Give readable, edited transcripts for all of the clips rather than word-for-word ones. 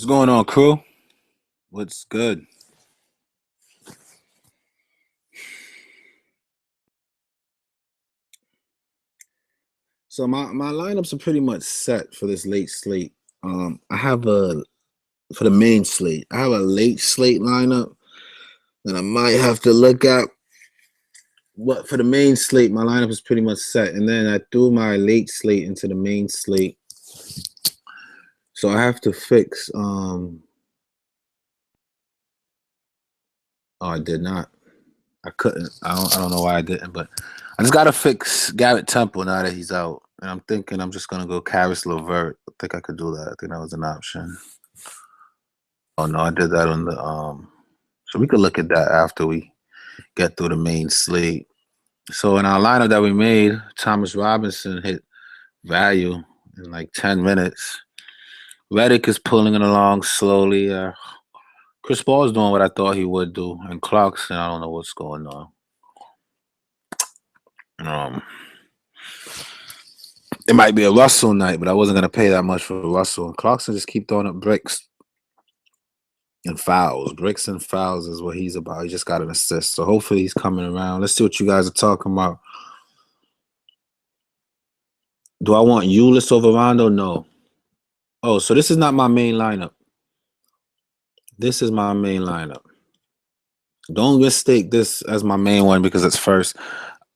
What's going on, crew? What's good? So my lineups are pretty much set for this late slate. I have a for the main slate. I have a late slate lineup that I might have to look at. What for the main slate, my lineup is pretty much set, and then I threw my late slate into the main slate. So I have to fix. Oh, I did not. I couldn't. I don't know why I didn't, but I just gotta fix Garrett Temple now that he's out. And I'm thinking I'm just gonna go Karis LeVert. I think I could do that. I think that was an option. Oh no, I did that on the so we could look at that after we get through the main slate. So in our lineup that we made, Thomas Robinson hit value in like 10 minutes. Reddick is pulling it along slowly. Chris Paul is doing what I thought he would do, and Clarkson, I don't know what's going on. Um, it might be a Russell night, but I wasn't gonna pay that much for Russell. And Clarkson just keep throwing up bricks and fouls. Bricks and fouls is what he's about. He just got an assist, so hopefully he's coming around. Let's see what you guys are talking about. Do I want Ulyss over Rondo? No. Oh, so this is not my main lineup. This is my main lineup. Don't mistake this as my main one because it's first.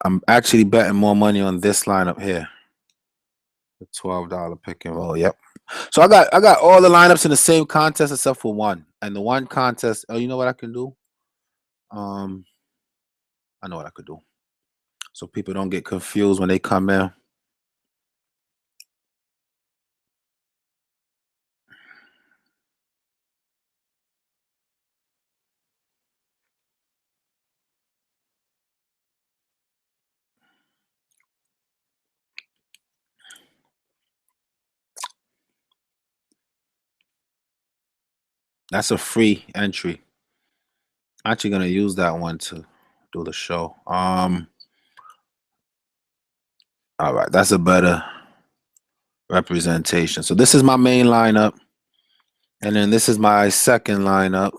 I'm actually betting more money on this lineup here. The $12 pick and roll. Yep. So I got all the lineups in the same contest except for one. And the one contest, oh, you know what I can do? I know what I could do. So people don't get confused when they come in. That's a free entry. I'm actually gonna use that one to do the show. All right, that's a better representation. So this is my main lineup, and then this is my second lineup,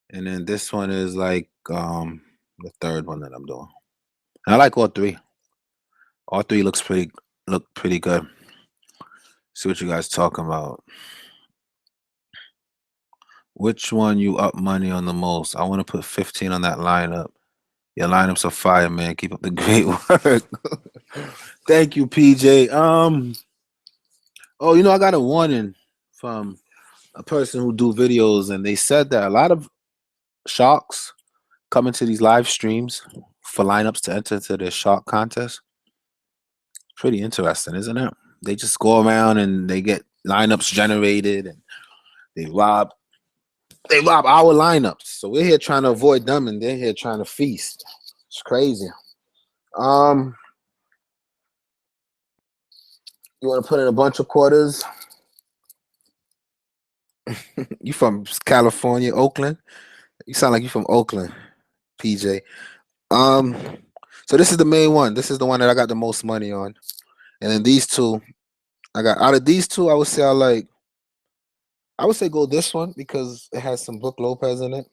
and then this one is like the third one that I'm doing. And I like all three. All three look pretty good. See what you guys talking about. Which one you up money on the most? I want to put 15 on that lineup. Your lineups are fire, man. Keep up the great work. Thank you, PJ. Oh, I got a warning from a person who do videos, and they said that a lot of sharks come into these live streams for lineups to enter into their shark contest. Pretty interesting, isn't it? They just go around and they get lineups generated, and they rob our lineups. So we're here trying to avoid them, and they're here trying to feast. It's crazy. You want to put in a bunch of quarters? You from California, Oakland? You sound like you from Oakland, PJ. So this is the main one. This is the one that I got the most money on. And then these two, I got out of these two, I would say go this one because it has some Brook Lopez in it.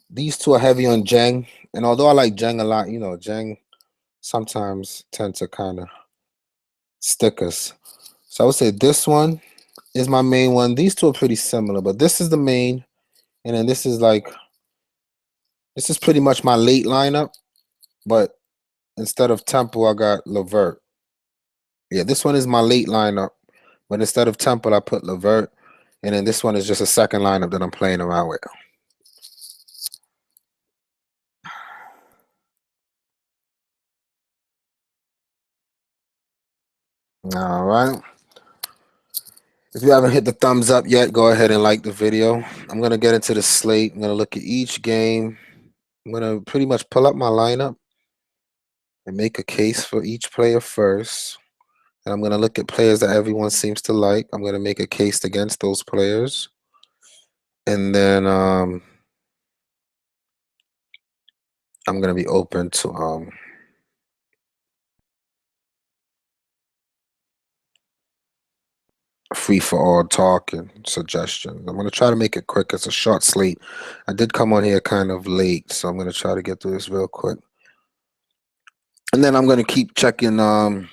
These two are heavy on Jang, and although I like Jang a lot, Jang sometimes tend to kind of stick us. So I would say this one is my main one. These two are pretty similar, but this is the main, and then this is pretty much my late lineup, but instead of Temple, I got LeVert. Yeah, this one is my late lineup, but instead of Temple, I put LeVert, and then this one is just a second lineup that I'm playing around with. All right. If you haven't hit the thumbs up yet, go ahead and like the video. I'm going to get into the slate. I'm going to look at each game. I'm going to pretty much pull up my lineup and make a case for each player first. And I'm going to look at players that everyone seems to like. I'm going to make a case against those players. And then I'm going to be open to free for all talk and suggestions. I'm gonna try to make it quick. It's a short slate. I did come on here kind of late, so I'm gonna try to get through this real quick. And then I'm gonna keep checking to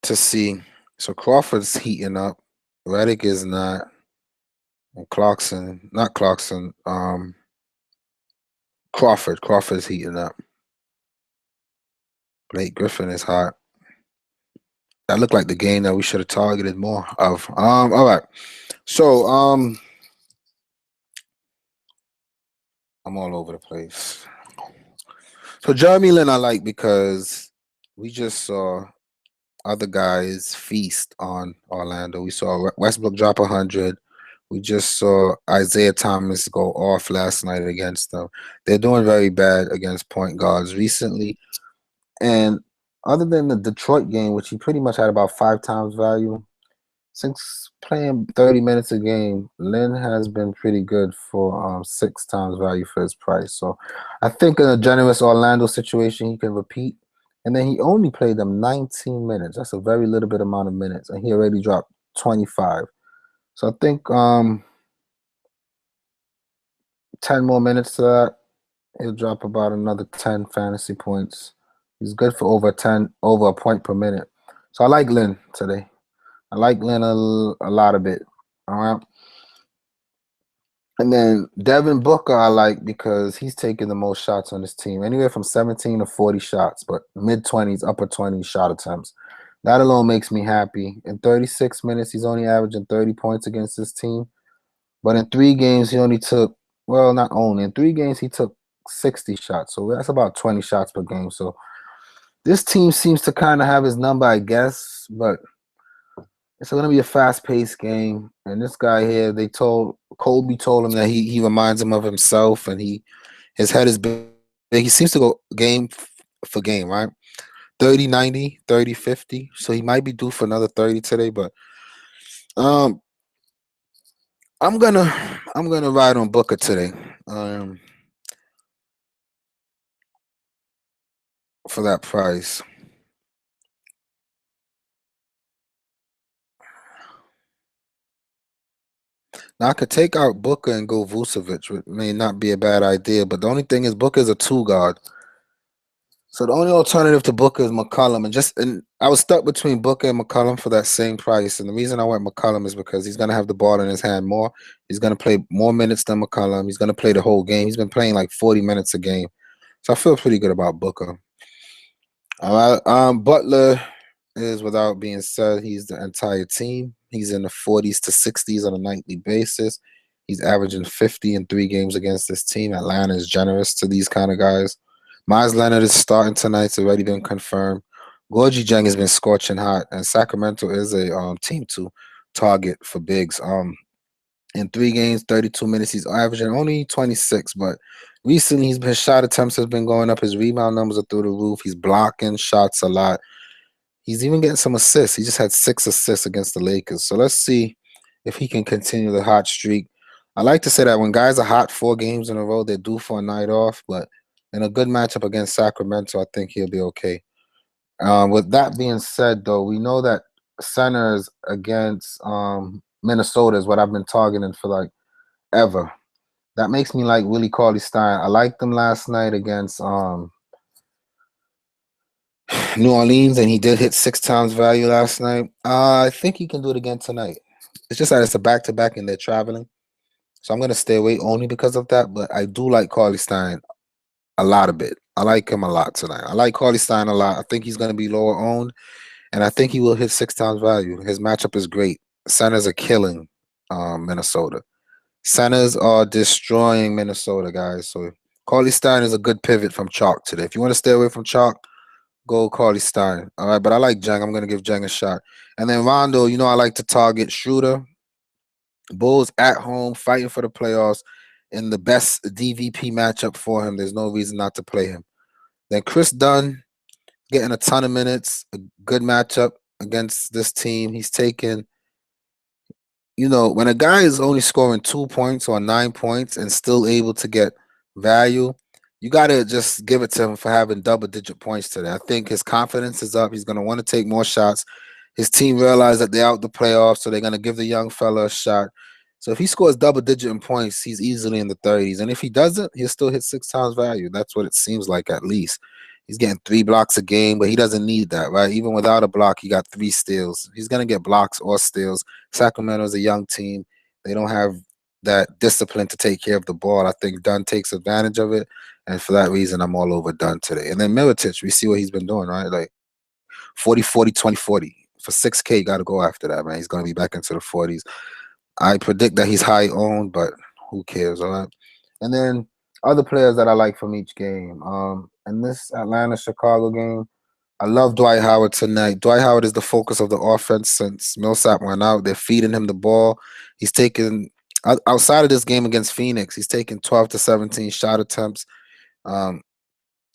see. So Crawford's heating up. Reddick is not. And Clarkson, not Clarkson. Crawford's heating up. Blake Griffin is hot. That looked like the game that we should have targeted more of. All right. So I'm all over the place. So Jeremy Lin I like because we just saw other guys feast on Orlando. We saw Westbrook drop 100. We just saw Isaiah Thomas go off last night against them. They're doing very bad against point guards recently. And other than the Detroit game, which he pretty much had about 5 times value, since playing 30 minutes a game, Lynn has been pretty good for 6 times value for his price. So I think in a generous Orlando situation, he can repeat. And then he only played them 19 minutes. That's a very little bit amount of minutes. And he already dropped 25. So I think 10 more minutes to that, he'll drop about another 10 fantasy points. He's good for over a point per minute. So I like Lynn today. I like Lynn a lot of it. All right. And then Devin Booker I like because he's taking the most shots on his team. Anywhere from 17 to 40 shots, but mid-20s, upper 20s shot attempts. That alone makes me happy. In 36 minutes, he's only averaging 30 points against his team. But in 3 games, he only took, well, not only. In 3 games, he took 60 shots. So that's about 20 shots per game. So this team seems to kind of have his number, I guess. But it's going to be a fast-paced game. And this guy here, Colby told him that he reminds him of himself. And his head is big. He seems to go game for game, right? 30, 90, 30, 50. So he might be due for another 30 today. But I'm gonna ride on Booker today. For that price. Now I could take out Booker and go Vucevic, which may not be a bad idea. But the only thing is Booker is a 2 guard. So the only alternative to Booker is McCollum. And I was stuck between Booker and McCollum for that same price. And the reason I went McCollum is because he's gonna have the ball in his hand more. He's gonna play more minutes than McCollum. He's gonna play the whole game. He's been playing like 40 minutes a game. So I feel pretty good about Booker. All right. Butler is, without being said, he's the entire team. He's in the 40s to 60s on a nightly basis. He's averaging 50 in 3 games against this team. Atlanta is generous to these kind of guys. Miles Leonard is starting tonight. It's already been confirmed. Gorgie Jang has been scorching hot, and Sacramento is a team to target for bigs. In 3 games, 32 minutes, he's averaging only 26, but recently his shot attempts has been going up. His rebound numbers are through the roof. He's blocking shots a lot. He's even getting some assists. He just had 6 assists against the Lakers. So let's see if he can continue the hot streak. I like to say that when guys are hot 4 games in a row, they're due for a night off. But in a good matchup against Sacramento, I think he'll be okay. With that being said, though, we know that centers against Minnesota is what I've been targeting for like ever. That makes me like Willie Cauley-Stein. I liked him last night against New Orleans, and he did hit 6 times value last night. I think he can do it again tonight. It's just that it's a back-to-back and they're traveling. So I'm going to stay away only because of that. But I do like Cauley-Stein a lot of it. I like him a lot tonight. I like Cauley-Stein a lot. I think he's going to be lower owned, and I think he will hit 6 times value. His matchup is great. Centers are killing Minnesota. Centers are destroying Minnesota, guys. So Cauley-Stein is a good pivot from chalk today. If you want to stay away from chalk, go Cauley-Stein. All right, but I like Jang. I'm going to give Jang a shot. And then Rondo, I like to target Schroeder. Bulls at home, fighting for the playoffs, in the best DVP matchup for him. There's no reason not to play him. Then Chris Dunn getting a ton of minutes, a good matchup against this team. He's taking, when a guy is only scoring 2 points or 9 points and still able to get value, you got to just give it to him for having double-digit points today. I think his confidence is up. He's going to want to take more shots. His team realized that they're out the playoffs, so they're gonna give the young fella a shot. So if he scores double digit in points, he's easily in the 30s. And if he doesn't, he'll still hit 6 times value. That's what it seems like at least. He's getting 3 blocks a game, but he doesn't need that, right? Even without a block, he got 3 steals. He's gonna get blocks or steals. Sacramento's a young team. They don't have that discipline to take care of the ball. I think Dunn takes advantage of it. And for that reason, I'm all over Dunn today. And then Mirotic, we see what he's been doing, right? Like 40, 40, 20, 40. For 6K, got to go after that, man. He's going to be back into the 40s. I predict that he's high owned, but who cares, all right? And then other players that I like from each game. In this Atlanta-Chicago game, I love Dwight Howard tonight. Dwight Howard is the focus of the offense since Millsap went out. They're feeding him the ball. He's taken outside of this game against Phoenix, he's taken 12 to 17 shot attempts. Um,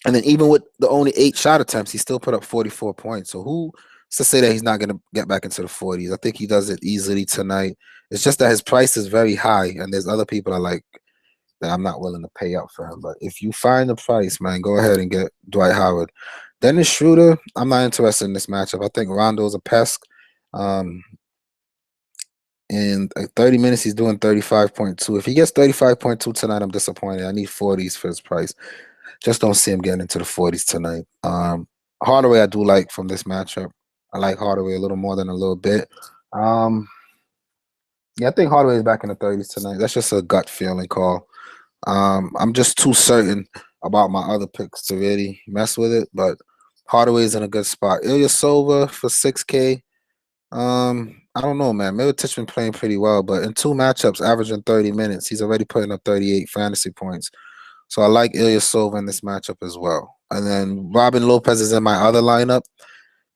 and then even with the only 8 shot attempts, he still put up 44 points. So who's to say that he's not going to get back into the 40s? I think he does it easily tonight. It's just that his price is very high, and there's other people I like that I'm not willing to pay up for him. But if you find the price, man, go ahead and get Dwight Howard. Dennis Schroeder, I'm not interested in this matchup. I think Rondo's a pest. Um, in 30 minutes, he's doing 35.2. If he gets 35.2 tonight, I'm disappointed. I need 40s for his price. Just don't see him getting into the 40s tonight. Hardaway, I do like from this matchup. I like Hardaway a little more than a little bit. Yeah, I think Hardaway is back in the 30s tonight. That's just a gut feeling call. I'm just too certain about my other picks to really mess with it, but Hardaway's in a good spot. Ilyasova for 6K. I don't know, man. Mirotic been playing pretty well, but in 2 matchups, averaging 30 minutes, he's already putting up 38 fantasy points. So I like Ilyasova in this matchup as well. And then Robin Lopez is in my other lineup.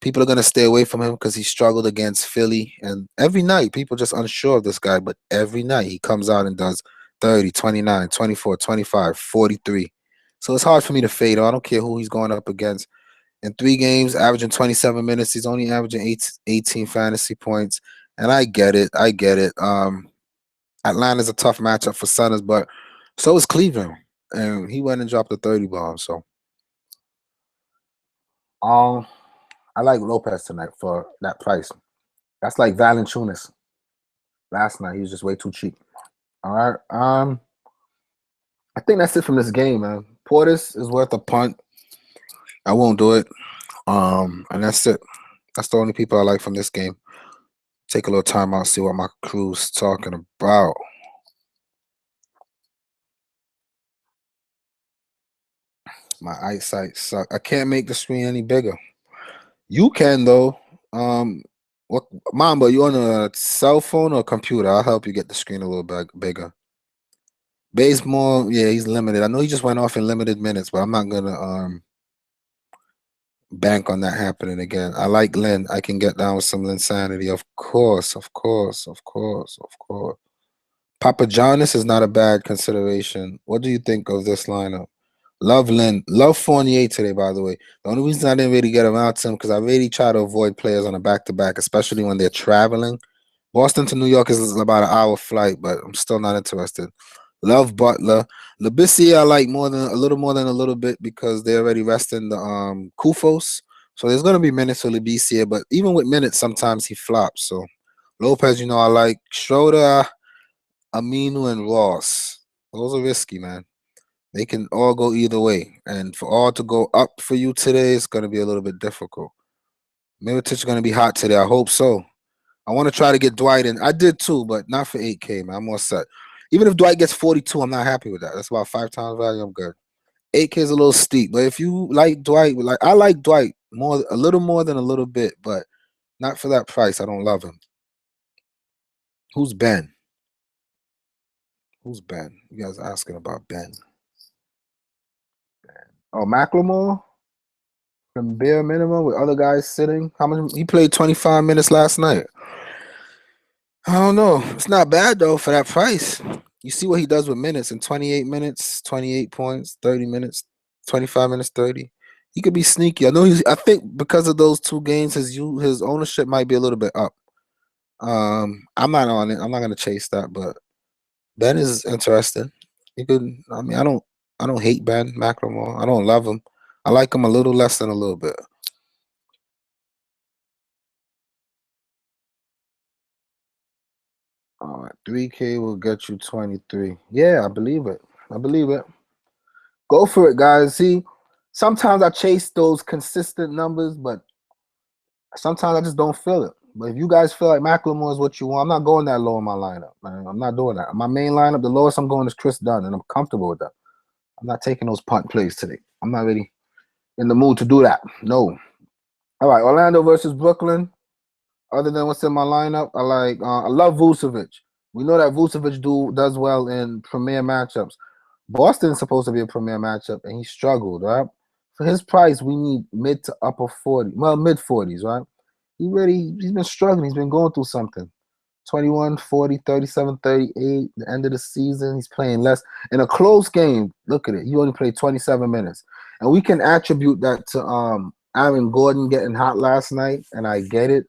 People are going to stay away from him because he struggled against Philly. And every night, people just unsure of this guy. But every night, he comes out and does 30, 29, 24, 25, 43. So it's hard for me to fade him. I don't care who he's going up against. In 3 games, averaging 27 minutes, he's only averaging 18 fantasy points. And I get it. I get it. Atlanta's a tough matchup for Sunners, but so is Cleveland. And he went and dropped a 30 bomb. So um, I like Lopez tonight for that price. That's like Valanciunas last night. He was just way too cheap. All right. I think that's it from this game, man. Portis is worth a punt. I won't do it. And that's it. That's the only people I like from this game. Take a little time out, see what my crew's talking about. My eyesight sucks. I can't make the screen any bigger. You can though. What Mamba? You on a cell phone or computer? I'll help you get the screen a little bit bigger. Baseball, yeah, he's limited. I know he just went off in limited minutes, but I'm not gonna bank on that happening again. I like Lynn. I can get down with some insanity. Of course, of course, of course, of course. Papa John's is not a bad consideration. What do you think of this lineup? Love Lynn. Love Fournier today, by the way. The only reason I didn't really get around to him because I really try to avoid players on a back-to-back, especially when they're traveling. Boston to New York is about an hour flight, but I'm still not interested. Love Butler. Labissiere I like more than a little more than a little bit because they're already resting the Kufos. So there's gonna be minutes for Labissiere, but even with minutes, sometimes he flops. So Lopez, I like Schroeder, Aminu, and Ross. Those are risky, man. They can all go either way. And for all to go up for you today, it's gonna be a little bit difficult. Mirotic is gonna be hot today. I hope so. I want to try to get Dwight in. I did too, but not for 8K, man. I'm all set. Even if Dwight gets 42, I'm not happy with that. That's about 5 times value. I'm good. 8K is a little steep, but if you like Dwight, like I like Dwight more, a little more than a little bit, but not for that price. I don't love him. Who's Ben? Who's Ben? You guys are asking about Ben. Oh, Macklemore from bare minimum with other guys sitting. How much he played 25 minutes last night? I don't know. It's not bad though for that price. You see what he does with minutes in 28 minutes, 28 points, 30 minutes, 25 minutes, 30. He could be sneaky. I think because of those 2 games, his ownership might be a little bit up. I'm not on it. I'm not gonna chase that, but Ben is interesting. He could I don't hate Ben McLemore. I don't love him. I like him a little less than a little bit. 3K will get you 23. Yeah, I believe it. I believe it. Go for it, guys. See, sometimes I chase those consistent numbers, but sometimes I just don't feel it. But if you guys feel like Macklemore is what you want, I'm not going that low in my lineup, man. I'm not doing that. My main lineup, the lowest I'm going is Chris Dunn, and I'm comfortable with that. I'm not taking those punt plays today. I'm not really in the mood to do that. No. All right, Orlando versus Brooklyn. Other than what's in my lineup, I love Vucevic. We know that Vucevic does well in premier matchups. Boston's supposed to be a premier matchup, and he struggled, right? For his price, we need mid to upper 40, well, mid 40s, right? He's been struggling. He's been going through something. 21, 40, 37, 38. The end of the season, he's playing less. In a close game, look at it. He only played 27 minutes. And we can attribute that to Aaron Gordon getting hot last night, and I get it.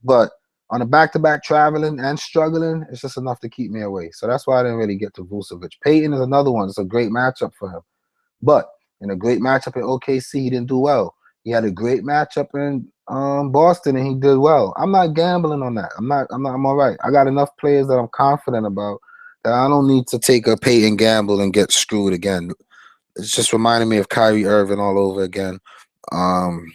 But on a back-to-back traveling and struggling, it's just enough to keep me away. So that's why I didn't really get to Vucevic. Peyton is another one. It's a great matchup for him. But in a great matchup in OKC, he didn't do well. He had a great matchup in Boston, and he did well. I'm not gambling on that. I'm all right. I got enough players that I'm confident about that I don't need to take a Peyton gamble and get screwed again. It's just reminding me of Kyrie Irving all over again. Um,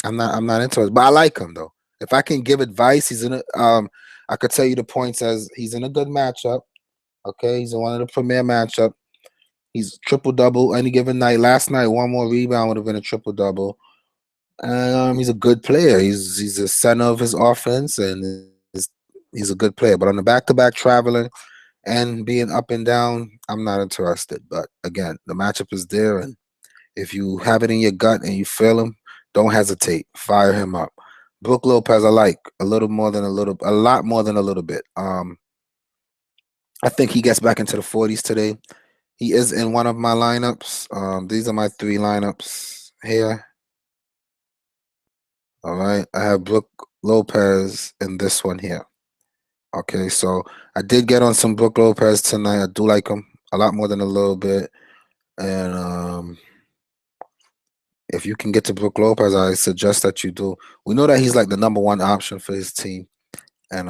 I'm not interested, but I like him though. If I can give advice, he's in a I could tell you the points as he's in a good matchup. Okay, he's in one of the premier matchup. He's triple double any given night. Last night, one more rebound would have been a triple double. He's a good player. He's the center of his offense, and he's a good player. But on the back-to-back traveling and being up and down, I'm not interested. But again, the matchup is there, and if you have it in your gut and you feel him, don't hesitate. Fire him up. Brook Lopez, I like a lot more than a little bit. I think he gets back into the 40s today. He is in one of my lineups. These are my three lineups here. All right. I have Brook Lopez in this one here. Okay, so I did get on some Brook Lopez tonight. I do like him a lot more than a little bit. And if you can get to Brook Lopez, I suggest that you do. We know that he's like the number one option for his team. And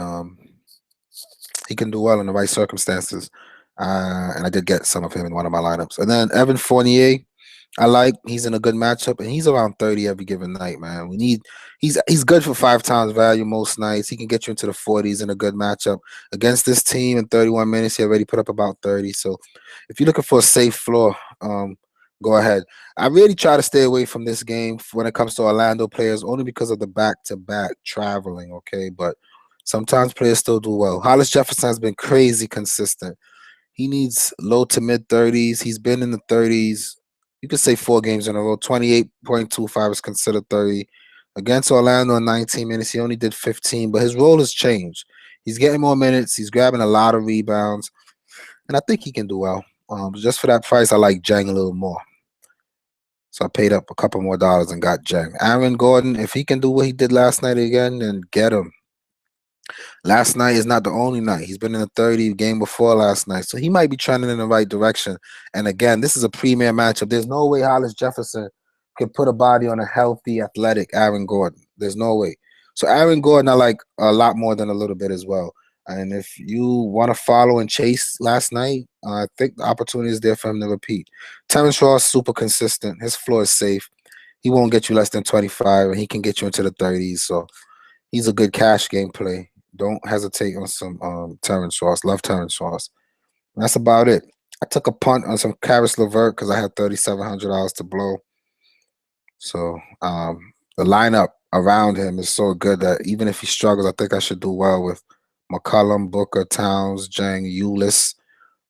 he can do well in the right circumstances. And I did get some of him in one of my lineups. And then Evan Fournier, he's in a good matchup, and he's around 30 every given night, man. He's good for 5 times value most nights. He can get you into the 40s in a good matchup. Against this team in 31 minutes, he already put up about 30. So if you're looking for a safe floor, go ahead. I really try to stay away from this game when it comes to Orlando players, only because of the back-to-back traveling, okay? But sometimes players still do well. Hollis Jefferson has been crazy consistent. He needs low to mid 30s. He's been in the 30s. You could say 4 games in a row. 28.25 is considered 30. Against Orlando in 19 minutes, he only did 15, but his role has changed. He's getting more minutes. He's grabbing a lot of rebounds, and I think he can do well. Just for that price, I like Jang a little more. So I paid up a couple more dollars and got Jang. Aaron Gordon, if he can do what he did last night again, then get him. Last night is not the only night. He's been in the 30 game before last night. So he might be trending in the right direction. And again, this is a premier matchup. There's no way Hollis Jefferson could put a body on a healthy, athletic Aaron Gordon. There's no way. So Aaron Gordon, I like a lot more than a little bit as well. And if you want to follow and chase last night, I think the opportunity is there for him to repeat. Terrence Ross, super consistent. His floor is safe. He won't get you less than 25, and he can get you into the 30s. So he's a good cash game play. Don't hesitate on some Terrence Ross. Love Terrence Ross. That's about it. I took a punt on some Karis LeVert because I had $3,700 to blow. So the lineup around him is so good that even if he struggles, I think I should do well with McCollum, Booker, Towns, Jang, Ulis,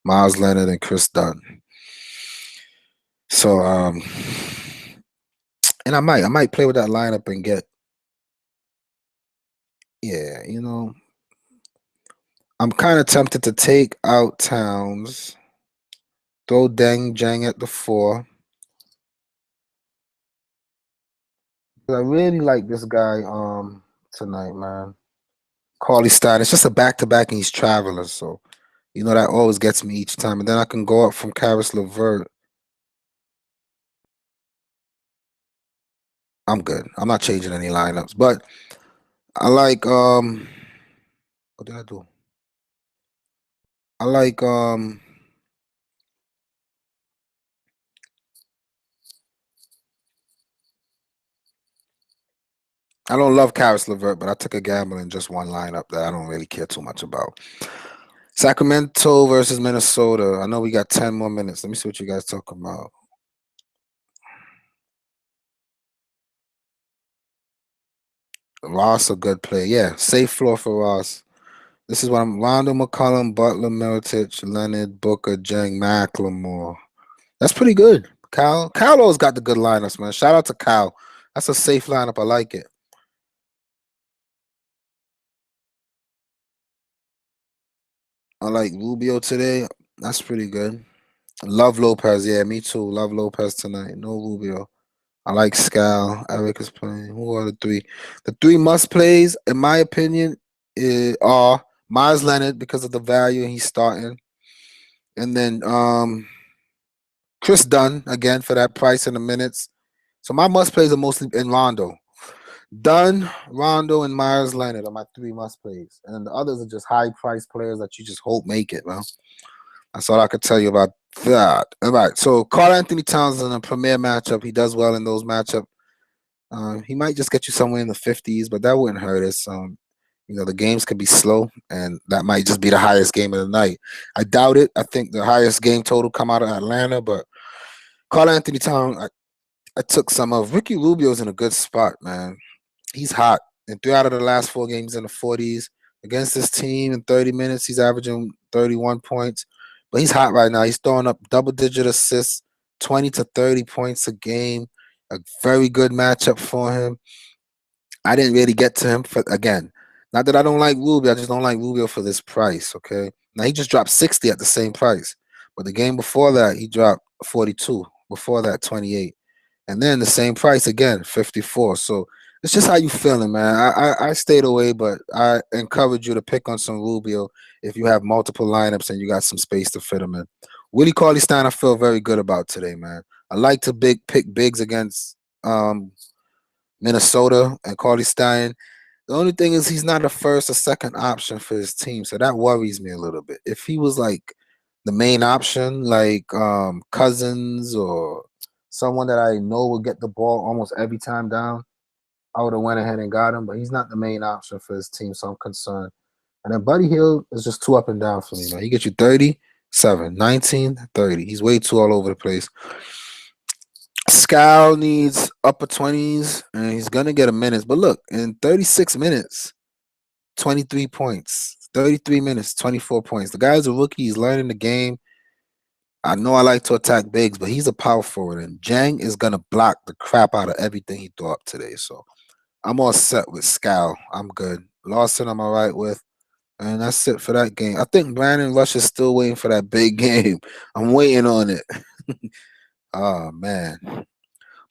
Miles Leonard, and Chris Dunn. So and I might play with that lineup and get, yeah, I'm kind of tempted to take out Towns, throw Jang at the 4. I really like this guy tonight, man. Carly Stein. It's just a back-to-back, and he's traveling, so that always gets me each time. And then I can go up from Karis LeVert. I'm good. I'm not changing any lineups, but I like what did I do? I like I don't love Karis LeVert, but I took a gamble in just one lineup that I don't really care too much about. Sacramento versus Minnesota. I know we got 10 more minutes. Let me see what you guys talking about. Ross, a good play. Yeah, safe floor for Ross. This is what I'm Rondo, McCollum, Butler, Mirotic, Leonard, Booker, Jang, Macklemore. That's pretty good. Kyle always got the good lineups, man. Shout out to Kyle. That's a safe lineup. I like it. I like Rubio today. That's pretty good. Love Lopez. Yeah, me too. Love Lopez tonight. No Rubio. I like Scal. Eric is playing. Who are the three? The three must plays, in my opinion, are Myers Leonard because of the value he's starting, and then Chris Dunn again for that price in the minutes. So my must plays are mostly in Rondo. Dunn, Rondo, and Myers Leonard are my three must plays, and the others are just high price players that you just hope make it, man. That's all I could tell you about that. All right, so Carl Anthony Towns in a premier matchup. He does well in those matchups. He might just get you somewhere in the 50s, but that wouldn't hurt us. The games could be slow, and that might just be the highest game of the night. I doubt it. I think the highest game total come out of Atlanta, but Carl Anthony Towns, I took some of. Ricky Rubio's in a good spot, man. He's hot. In 3 out of the last 4 games in the 40s. Against this team in 30 minutes, he's averaging 31 points. But he's hot right now. He's throwing up double-digit assists, 20 to 30 points a game. A very good matchup for him. I didn't really get to him for again. Not that I don't like Rubio, I just don't like Rubio for this price. Okay. Now he just dropped 60 at the same price. But the game before that, he dropped 42. Before that, 28. And then the same price again, 54. So it's just how you feeling, man. I stayed away, but I encourage you to pick on some Rubio if you have multiple lineups and you got some space to fit them in. Willie Cauley Stein, I feel very good about today, man. I like to pick bigs against Minnesota and Cauley Stein. The only thing is he's not a first or second option for his team, so that worries me a little bit. If he was like the main option, like Cousins or someone that I know will get the ball almost every time down, I would have went ahead and got him. But he's not the main option for his team, so I'm concerned. And then Buddy Hield is just too up and down for me, man. He gets you 37, 19, 30. He's way too all over the place. Scal needs upper 20s, and he's going to get a minute. But look, in 36 minutes, 23 points. 33 minutes, 24 points. The guy's a rookie. He's learning the game. I know I like to attack bigs, but he's a power forward, and Jang is going to block the crap out of everything he threw up today. So I'm all set with Scal. I'm good. Lawson, I'm all right with. And that's it for that game. I think Brandon Rush is still waiting for that big game. I'm waiting on it. Oh, man.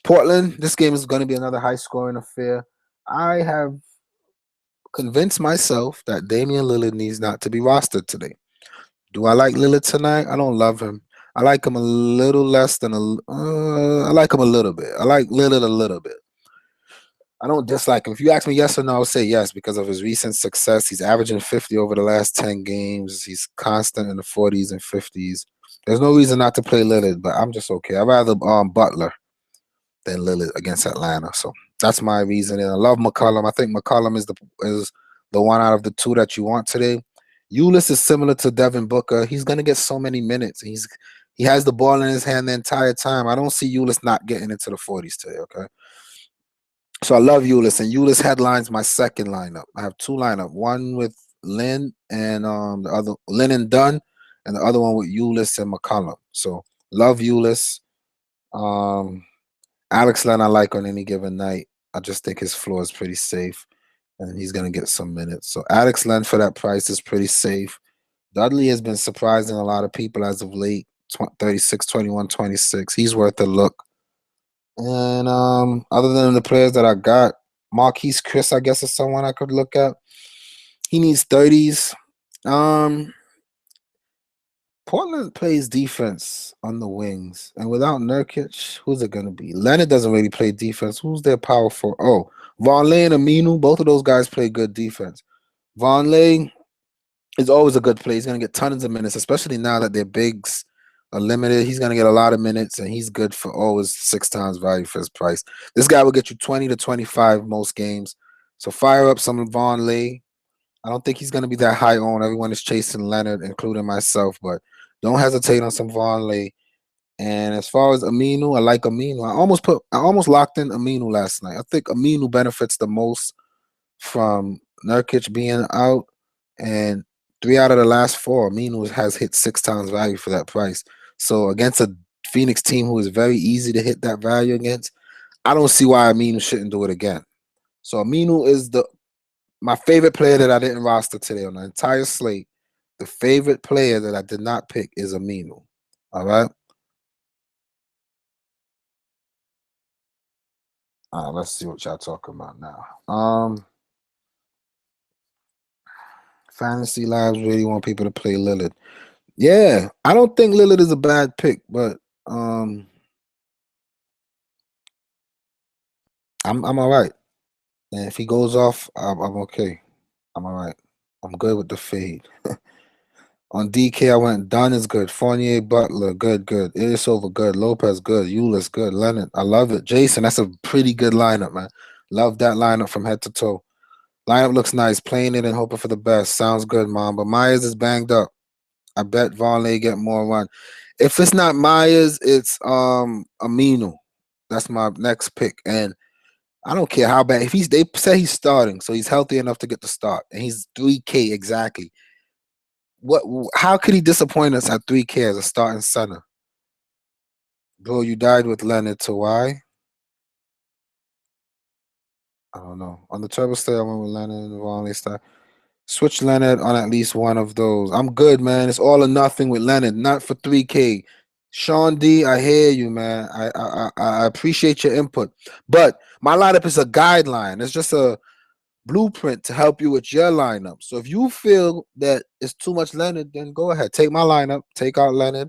Portland, this game is going to be another high scoring affair. I have convinced myself that Damian Lillard needs not to be rostered today. Do I like Lillard tonight? I don't love him. I like him a little less than I like him a little bit. I like Lillard a little bit. I don't dislike him. If you ask me yes or no, I'll say yes because of his recent success. He's averaging 50 over the last 10 games. He's constant in the 40s and 50s. There's no reason not to play Lillard, but I'm just okay. I'd rather Butler than Lillard against Atlanta. So that's my reasoning. I love McCollum. I think McCollum is the one out of the two that you want today. Ulis is similar to Devin Booker. He's gonna get so many minutes. He has the ball in his hand the entire time. I don't see Ulis not getting into the 40s today. Okay. So I love Ulis, and Ulis headlines my second lineup. I have two lineup, one with Lynn and the other Lynn and Dunn, and the other one with Ulis and McCollum. So love Ulis. Alex Len I like on any given night. I just think his floor is pretty safe, and he's gonna get some minutes. So Alex Len for that price is pretty safe. Dudley has been surprising a lot of people as of late. 36, 21, 26. He's worth a look. And other than the players that I got, Marquise Chris, I guess, is someone I could look at. He needs 30s. Portland plays defense on the wings. And without Nurkic, who's it going to be? Leonard doesn't really play defense. Who's their power for? Oh, Vonleh and Aminu, both of those guys play good defense. Vonleh, is always a good play. He's gonna get tons of minutes, especially now that their bigs are limited. He's gonna get a lot of minutes, and he's good for always 6 times value for his price. This guy will get you 20 to 25 most games. So fire up some Von Lee. I don't think he's gonna be that high on. Everyone is chasing Leonard, including myself, but don't hesitate on some Von Lee. And as far as Aminu, I like Aminu. I almost locked in Aminu last night. I think Aminu benefits the most from Nurkic being out, and 3 out of the last four, Aminu has hit 6 times value for that price. So against a Phoenix team who is very easy to hit that value against, I don't see why Aminu shouldn't do it again. So Aminu is the my favorite player that I didn't roster today on the entire slate. The favorite player that I did not pick is Aminu. All right. Let's see what y'all talking about now. Fantasy Labs really want people to play Lillard. Yeah, I don't think Lillard is a bad pick, but I'm all right. And if he goes off, I'm okay. I'm all right. I'm good with the fade. On DK, I went Dunn is good. Fournier, Butler, good, good. Ilyasova, good. Lopez, good. Eulis, good. Leonard, I love it. Jason, that's a pretty good lineup, man. Love that lineup from head to toe. Lineup looks nice. Playing it and hoping for the best. Sounds good, Mom. But Myers is banged up. I bet Vonleh get more run. If it's not Myers, it's Aminu. That's my next pick. And I don't care how bad. If they say he's starting, so he's healthy enough to get the start, and he's 3K exactly. What? How could he disappoint us at 3K as a starting center? Bro, you died with Leonard to why? I don't know. On the turbo stay, I went with Leonard and Vonleh start. Switch Leonard on at least one of those. I'm good, man. It's all or nothing with Leonard, not for 3K. Sean D, I hear you, man. I appreciate your input. But my lineup is a guideline. It's just a blueprint to help you with your lineup. So if you feel that it's too much Leonard, then go ahead. Take my lineup, take out Leonard,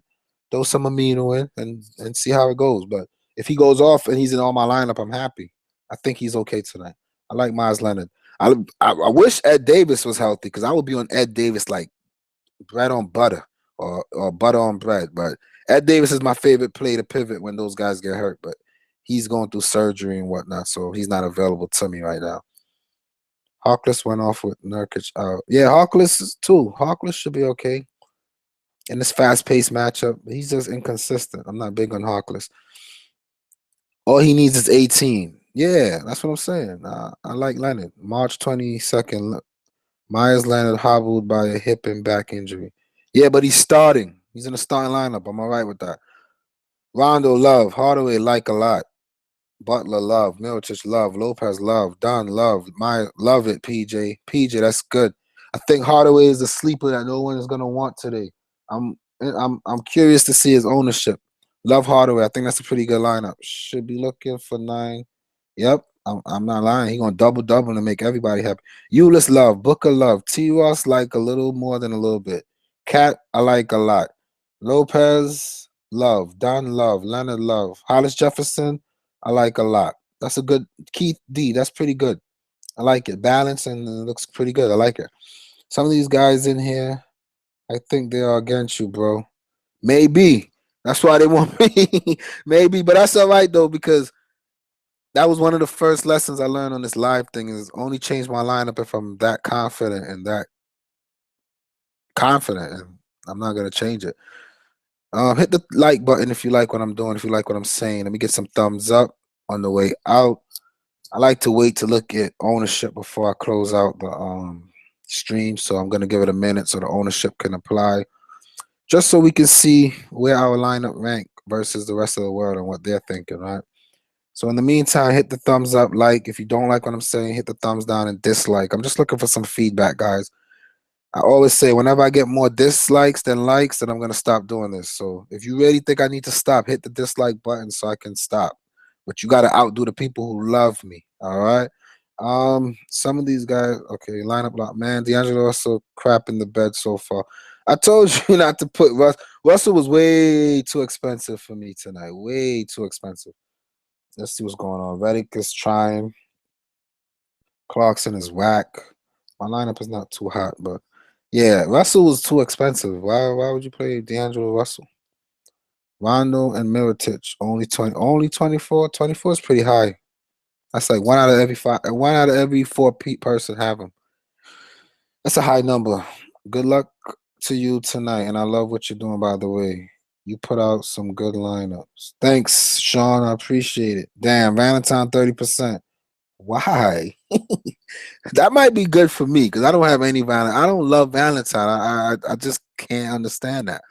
throw some Amino in, and see how it goes. But if he goes off and he's in all my lineup, I'm happy. I think he's okay tonight. I like Miles Leonard. I wish Ed Davis was healthy because I would be on Ed Davis like bread on butter or butter on bread. But Ed Davis is my favorite play to pivot when those guys get hurt. But he's going through surgery and whatnot, so he's not available to me right now. Hawkless went off with Nurkic out. Yeah, Hawkless is too. Hawkless should be okay in this fast-paced matchup. He's just inconsistent. I'm not big on Hawkless. All he needs is 18. Yeah, that's what I'm saying. I like Leonard. March 22nd, Myers Leonard hobbled by a hip and back injury. Yeah, but he's starting. He's in the starting lineup. I'm all right with that. Rondo love. Hardaway like a lot. Butler love. Milicic love. Lopez love. Don love. My love it. PJ, that's good. I think Hardaway is the sleeper that no one is gonna want today. I'm curious to see his ownership. Love Hardaway. I think that's a pretty good lineup. Should be looking for 9. Yep, I'm not lying. He gonna double double and make everybody happy. Eulis love, Booker love, T Ross like a little more than a little bit. Cat I like a lot. Lopez love, Don love, Leonard love, Hollis Jefferson I like a lot. That's a good Keith D. That's pretty good. I like it. Balance and it looks pretty good. I like it. Some of these guys in here, I think they are against you, bro. Maybe. That's why they want me. Maybe, but that's all right though because that was one of the first lessons I learned on this live thing is only change my lineup if I'm that confident and and I'm not gonna change it. Hit the like button if you like what I'm doing, if you like what I'm saying. Let me get some thumbs up on the way out. I like to wait to look at ownership before I close out the stream, so I'm gonna give it a minute so the ownership can apply, just so we can see where our lineup rank versus the rest of the world and what they're thinking, right? So in the meantime, hit the thumbs up, like. If you don't like what I'm saying, hit the thumbs down and dislike. I'm just looking for some feedback, guys. I always say whenever I get more dislikes than likes, then I'm gonna stop doing this. So if you really think I need to stop, hit the dislike button so I can stop. But you gotta outdo the people who love me. All right. Some of these guys, okay, lineup lock. Man, D'Angelo also crap in the bed so far. I told you not to put Russ. Russell was way too expensive for me tonight. Way too expensive. Let's see what's going on. Reddick is trying. Clarkson is whack. My lineup is not too hot, but Yeah, Russell was too expensive. Why would you play D'Angelo Russell? Rondo and Mirotic, only 24. 24 is pretty high. That's like one out of every five, one out of every four person have him. That's a high number. Good luck to you tonight, and I love what you're doing. By the way, you put out some good lineups. Thanks, Sean. I appreciate it. Damn, Valentine 30%. Why? That might be good for me because I don't have any Valentine. I don't love Valentine. I just can't understand that.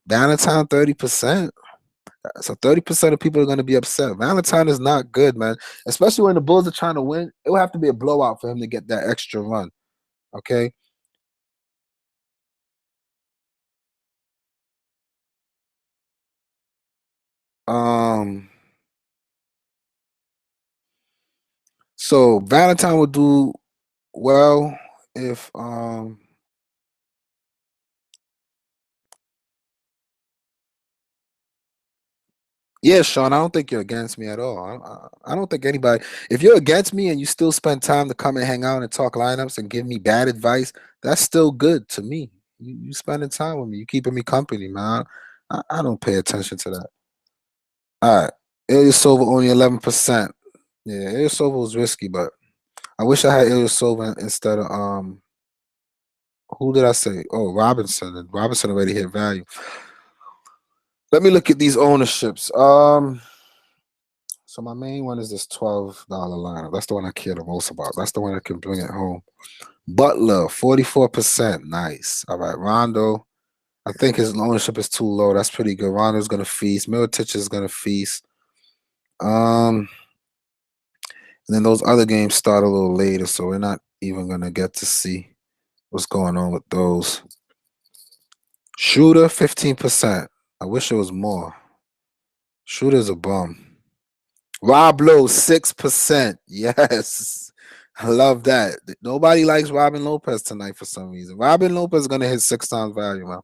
Valentine 30%. So 30% of people are going to be upset. Valentine is not good, man. Especially when the Bulls are trying to win. It would have to be a blowout for him to get that extra run. Okay. Um. So Valentine would do well if yeah, Sean, I don't think you're against me at all. I don't think anybody. If you're against me and you still spend time to come and hang out and talk lineups and give me bad advice, that's still good to me. You spending time with me. You keeping me company, man. I don't pay attention to that. All right, Ilyasova only 11%. Yeah, Ilyasova was risky, but I wish I had Ilyasova instead of who did I say? Oh, Robinson. And Robinson already hit value. Let me look at these ownerships. So my main one is this $12 lineup. That's the one I care the most about. That's the one that can bring it home. Butler, 44%. Nice. All right. Rondo, I think his ownership is too low. That's pretty good. Rondo's gonna feast. Mirotic is gonna feast. And then those other games start a little later, so we're not even gonna get to see what's going on with those. Shooter, 15%. I wish it was more. Shooter's a bum. Rob Lowe, 6%. Yes. I love that. Nobody likes Robin Lopez tonight for some reason. Robin Lopez is going to hit 6 times value, man.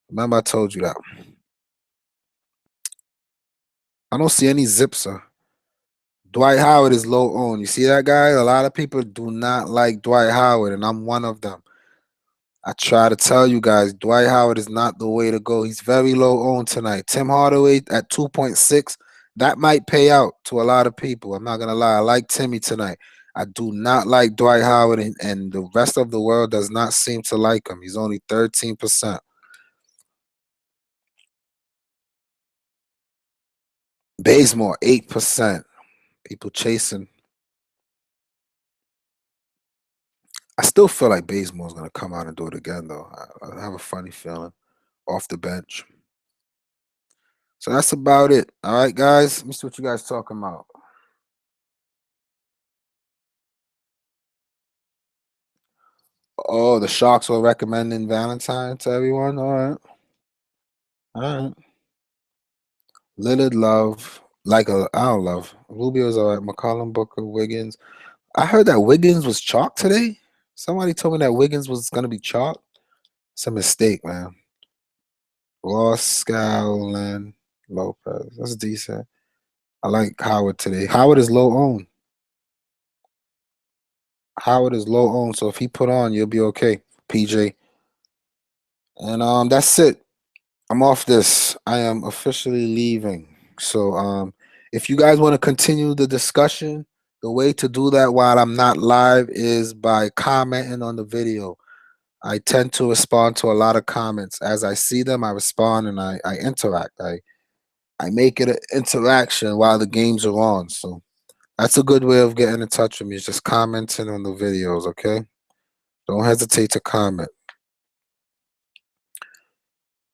Remember, I told you that. I don't see any Zipser. Dwight Howard is low owned. You see that guy? A lot of people do not like Dwight Howard, and I'm one of them. I try to tell you guys, Dwight Howard is not the way to go. He's very low owned tonight. Tim Hardaway at 2.6. That might pay out to a lot of people. I'm not going to lie. I like Timmy tonight. I do not like Dwight Howard, and the rest of the world does not seem to like him. He's only 13%. Bazemore, 8%. People chasing. I still feel like Bazemore's going to come out and do it again, though. I have a funny feeling off the bench. So that's about it. All right, guys. Let me see what you guys talking about. Oh, the Sharks were recommending Valentine to everyone. All right. All right. Lillard love. I don't love. Rubio's all right. McCollum, Booker, Wiggins. I heard that Wiggins was chalk today. Somebody told me that Wiggins was gonna be chalk. It's a mistake, man. Ross, Scowlin, Lopez. That's decent. I like Howard today. Howard is low owned. Howard is low owned, so if he put on, you'll be okay, PJ. And that's it. I'm off this. I am officially leaving. So if you guys want to continue the discussion, the way to do that while I'm not live is by commenting on the video. I tend to respond to a lot of comments. As I see them, I respond and I interact. I make it an interaction while the games are on. So that's a good way of getting in touch with me. Is just commenting on the videos, okay? Don't hesitate to comment.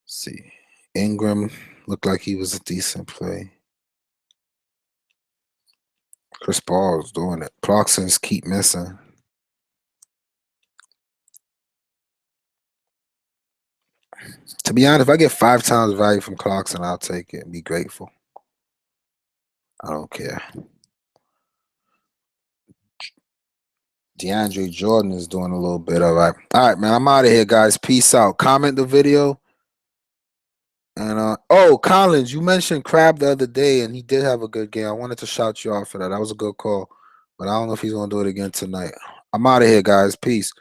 See, Ingram looked like he was a decent play. Chris Paul is doing it. Clarkson's keep missing. To be honest, if I get 5 times value from Clarkson, I'll take it and be grateful. I don't care. DeAndre Jordan is doing a little bit. All right. All right, man. I'm out of here, guys. Peace out. Comment the video. And oh, Collins, you mentioned Crab the other day, and he did have a good game. I wanted to shout you out for that. That was a good call. But I don't know if he's gonna do it again tonight. I'm out of here, guys. Peace.